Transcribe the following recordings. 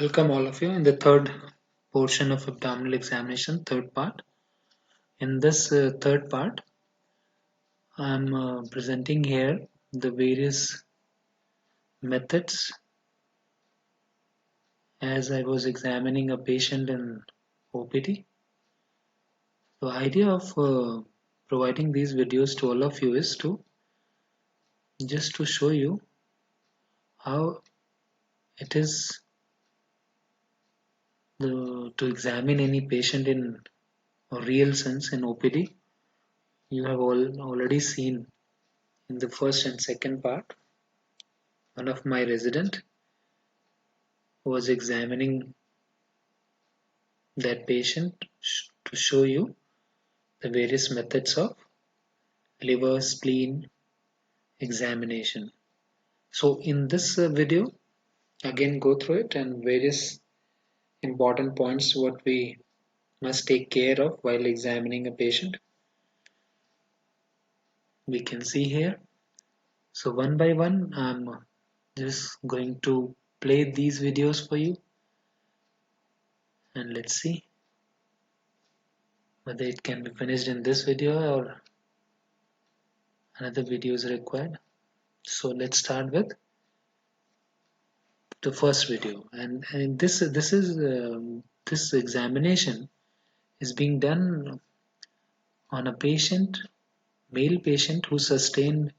Welcome all of you in the third portion of abdominal examination, third part. In this third part, I'm presenting here the various methods as I was examining a patient in OPD. The idea of providing these videos to all of you is to just to show you how it is to examine any patient in a real sense in OPD. You have already seen in the first and second part, one of my resident was examining that patient to show you the various methods of liver spleen examination. So in this video, again go through it and various important points what we must take care of while examining a patient. We can see here. So one by one, I'm just going to play these videos for you, and let's see whether it can be finished in this video or another video is required. So let's start with the first video, and this examination is being done on a male patient who sustained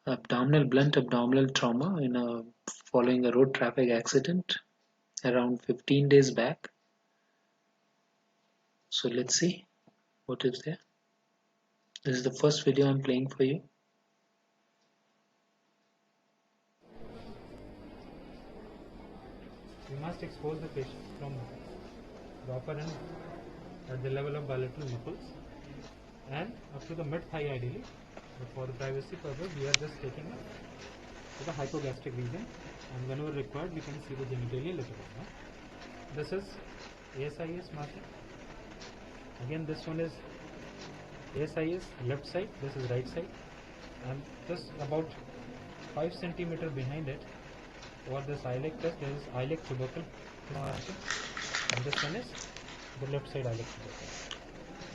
blunt abdominal trauma following a road traffic accident around 15 days back. So let's see what is there. This is the first video I'm playing for you. We must expose the patient from the upper end at the level of bilateral nipples and up to the mid-thigh ideally, but for the privacy purpose we are just taking it to the hypogastric region, and whenever required we can see the genitalia little bit. This is ASIS marking. Again this one is ASIS left side, this is right side, and just about 5 centimeter behind it for this iliac test there is iliac tubercle marking, and this one is the left side iliac tubercle.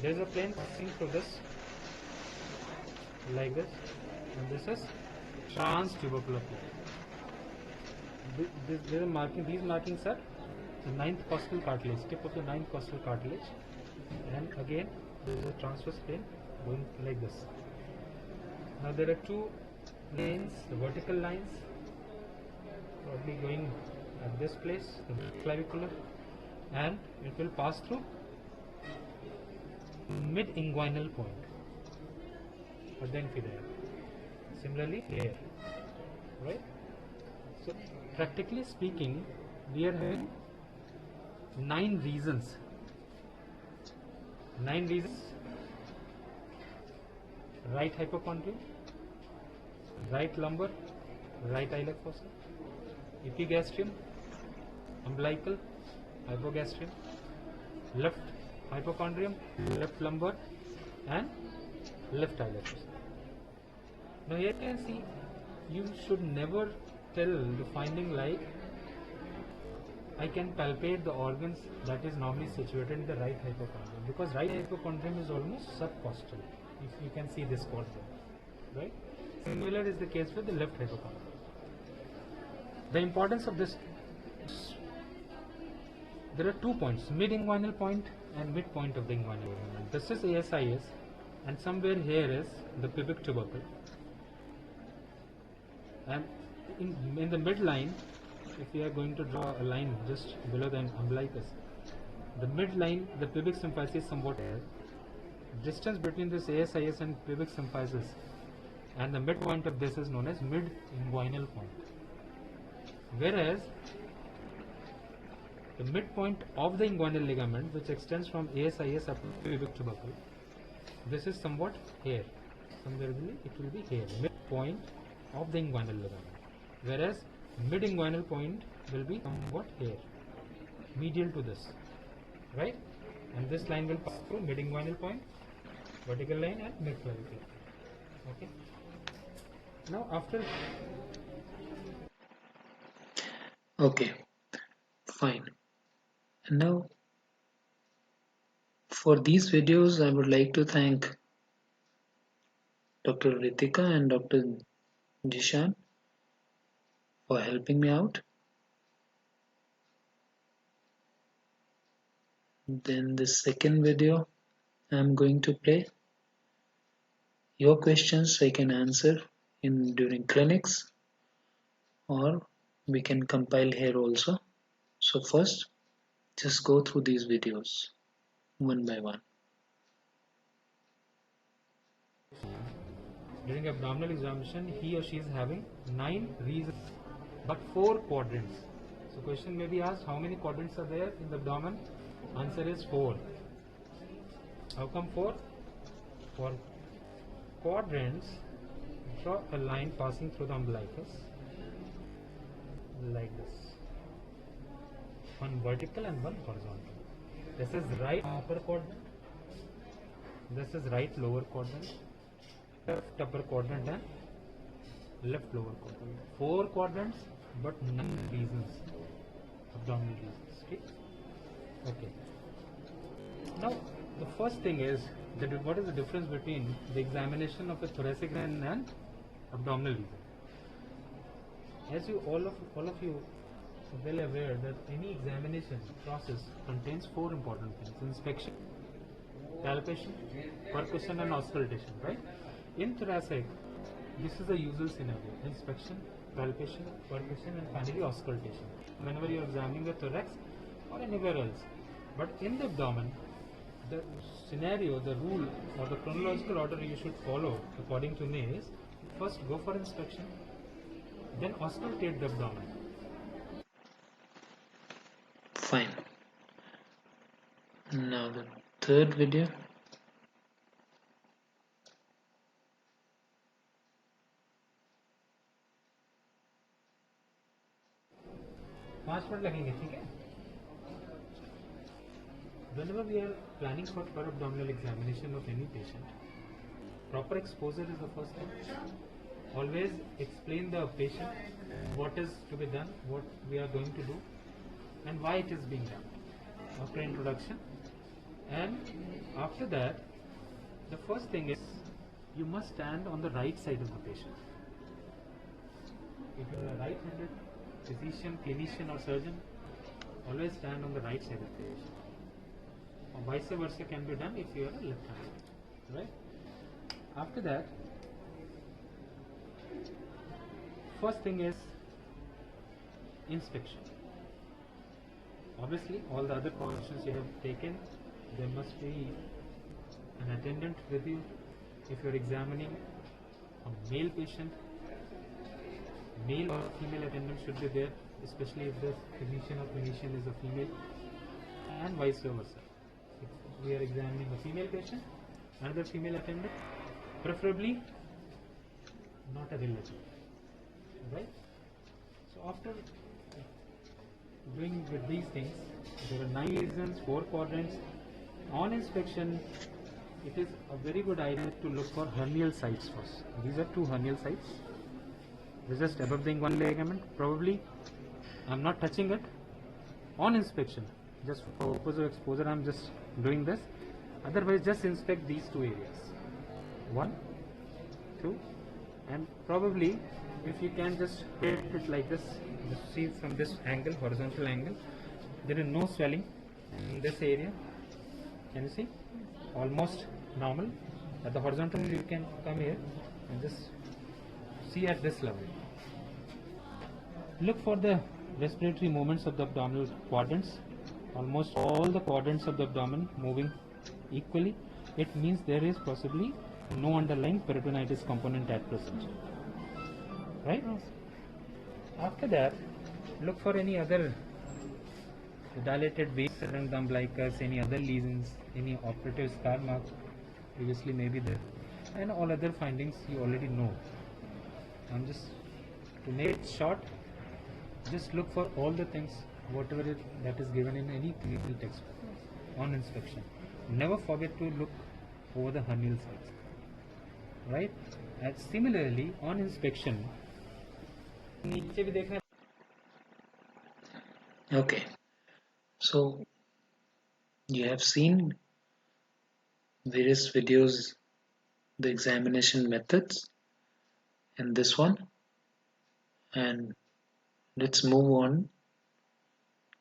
There is a plane passing through this like this, and this is transtubercular plane. These markings are the 9th costal cartilage, tip of the 9th costal cartilage, and again there is a transverse plane going like this. Now there are two lanes, the vertical lines probably going at this place, the clavicular, and it will pass through mid-inguinal point, but then inferior. Similarly here, right? So practically speaking, we are having 9 reasons. 9 reasons: right hypochondrium, right lumbar, right iliac fossa, epigastrium, umbilical, hypogastrium, left hypochondrium, left lumbar, and left iliac fossa. Now here you can see, you should never tell the finding like I can palpate the organs that is normally situated in the right hypochondrium, because right hypochondrium is almost subcostal, if you can see this quadrant, right? Similar is the case with the left hypochondrium. The importance of this, there are 2 points, mid-inguinal point and midpoint of the inguinal ligament. This is ASIS, and somewhere here is the pubic tubercle, and in the midline, if we are going to draw a line just below the umbilicus, the midline, the pubic symphysis is somewhat here. Distance between this ASIS and pubic symphysis and the midpoint of this is known as mid-inguinal point, whereas the midpoint of the inguinal ligament, which extends from ASIS up to pubic tubercle, this is somewhat here. Somewhere it will be here, midpoint of the inguinal ligament, whereas mid-inguinal point will be somewhat here, medial to this, right? And this line will pass through mid-inguinal point, vertical line, and mid-clavicular. Okay. Now after. Okay. Fine. And now for these videos, I would like to thank Dr. Ritika and Dr. Jishan for helping me out. Then the second video I'm going to play. Your questions I can answer in during clinics, or we can compile here also. So first, just go through these videos one by one. During abdominal examination, he or she is having 9 reasons, but 4 quadrants. So question may be asked, how many quadrants are there in the abdomen? Answer is 4. How come 4? For quadrants, draw a line passing through the umbilicus like this. One vertical and one horizontal. This is right upper quadrant. This is right lower quadrant. Left upper quadrant and left lower quadrant. 4 quadrants, but 9 reasons. Abdominal reasons. Okay. Now, the first thing is that what is the difference between the examination of a thoracic region and abdominal region? As you all of you are well aware that any examination process contains 4 important things: inspection, palpation, percussion, and auscultation. Right? In thoracic, this is the usual scenario: inspection, palpation, percussion, and finally auscultation. Whenever you are examining the thorax or anywhere else, but in the abdomen, the scenario, the rule, or the chronological order you should follow, according to me, is first go for inspection, then auscultate the abdomen. Fine. Now the third video. 5 minute लगेंगे, ठीक है? Whenever we are planning for abdominal examination of any patient, proper exposure is the first thing. Always explain the patient what is to be done, what we are going to do, and why it is being done after introduction. And after that, the first thing is you must stand on the right side of the patient. If you are a right-handed physician, clinician, or surgeon, always stand on the right side of the patient. Or vice versa can be done if you are a left-handed, right? After that, first thing is inspection. Obviously, all the other precautions you have taken, there must be an attendant with you. If you are examining a male patient, male or female attendant should be there, especially if the physician or clinician is a female, and vice versa. If we are examining a female patient, another female attendant, preferably not a relative, right? So after doing with these things, there are 9 reasons, 4 quadrants. On inspection, it is a very good idea to look for hernial sites first. These are 2 hernial sites. They're just above the inguinal ligament. Probably, I'm not touching it. On inspection, just for purpose of exposure, I'm just doing this. Otherwise, just inspect these 2 areas. 1, 2, and probably, if you can just hit it like this, just see from this angle, horizontal angle, there is no swelling in this area. Can you see? Almost normal. At the horizontal, you can come here and just see at this level. Look for the respiratory movements of the abdominal quadrants. Almost all the quadrants of the abdomen moving equally. It means there is possibly no underlying peritonitis component at present. Right? After that, look for any other dilated veins around the umbilicus, any other lesions, any operative scar mark previously may be there, and all other findings you already know. I'm just, to make it short, just look for all the things, whatever that is given in any clinical textbook on inspection. Never forget to look over the hernial sites, right? And similarly, on inspection, Okay, So you have seen various videos, the examination methods in this one, and let's move on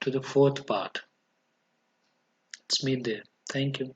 to the fourth part. Let's meet there. Thank you.